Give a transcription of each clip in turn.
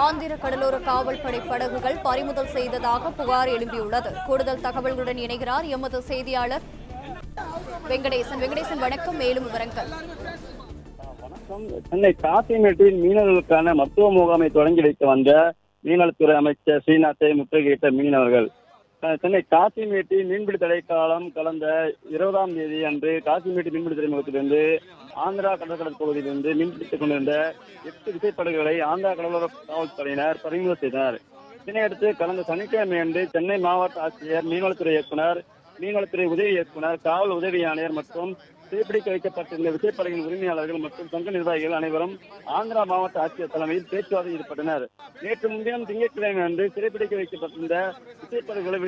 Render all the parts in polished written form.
ஆந்திர கடலோர காவல்படை படகுகள் பறிமுதல் செய்ததாக புகார் எழும்பியுள்ளது. கூடுதல் தகவல்களுடன் இணைகிறார் எமது செய்தியாளர் வெங்கடேசன். வெங்கடேசன், வணக்கம். மேலும் விவரங்கள். வணக்கம். சென்னை காசிமேட்டில் மீனவர்களுக்கான மருத்துவ முகாமை தொடங்கி வைத்து வந்த மீனவத்துறை அமைச்சர் ஸ்ரீநாத்தை முற்றுகையிட்ட மீனவர்கள் சென்னை காசிமேட்டில் மீன்பிடி தடைக்காலம் கடந்த 20ஆம் தேதி அன்று காசிமேட்டு மீன்பிடி துறைமுகத்திலிருந்து ஆந்திரா கடற்கடல் பகுதியிலிருந்து மீன்பிடித்துக் கொண்டிருந்த 8 விசைப்படகுகளை ஆந்திரா கடலோர காவல்துறையினர் பறிமுதல் செய்தனர். இதனையடுத்து கடந்த சனிக்கிழமை அன்று சென்னை மாவட்ட ஆட்சியர், மீன்வளத்துறை இயக்குநர், மீன்வளத்துறை உதவி இயக்குநர், காவல் உதவி ஆணையர் மற்றும் சிறைப்பிடிக்க வைக்கப்பட்டுள்ள விசைப்படகின் உரிமையாளர்கள் மற்றும் சங்க நிர்வாகிகள் அனைவரும் ஆந்திரா மாவட்ட ஆட்சியர் தலைமையில் பேச்சுவார்த்தையில் ஈடுபட்டனர். நேற்று முன்தினம் திங்கட்கிழமை அன்று சிறைப்பிடிக்க வைக்கப்பட்டிருந்த விசைப்படகுகளை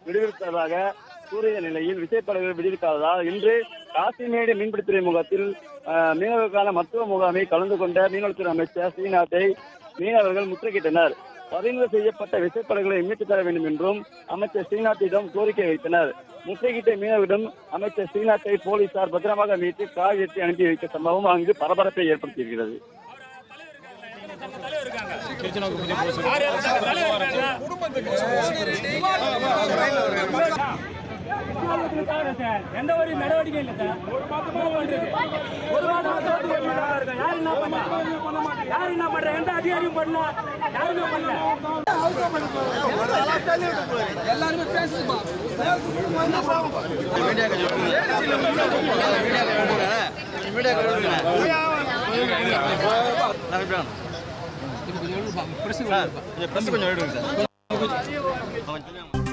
விடுவிப்பதாக கூறிய நிலையில் விசைப்படகுகள் விடுவிக்காததால் இன்று காசிமேடு மீன்பிடி துறைமுகத்தில் மீனவர்களுக்கான மருத்துவ முகாமை கலந்து கொண்ட மீனவத்துறை அமைச்சர் ஸ்ரீநாத்தை மீனவர்கள் முற்றுகையிட்டனர். பறிமுதல் செய்யப்பட்ட விசைப்படகுகளை மீட்டுத் தர வேண்டும் என்றும் அமைச்சர் ஸ்ரீநாத்திடம் கோரிக்கை வைத்தனர். முற்றுகையிட்ட மீனவரிடம் அமைச்சர் ஸ்ரீநாத்தை போலீசார் பத்திரமாக மீட்டு கார் ஏற்றி அனுப்பி வைத்த சம்பவம் அங்கு பரபரப்பை ஏற்படுத்தியிருக்கிறது. எந்த ஒரு நடவடிக்கை இல்லை சார். ஒரு மாதம் யார் என்ன பண்ற, எந்த அதிகாரியும் பண்ணல, யாருமே பண்ணல. எல்லாருமே பேசுமா கொஞ்சம்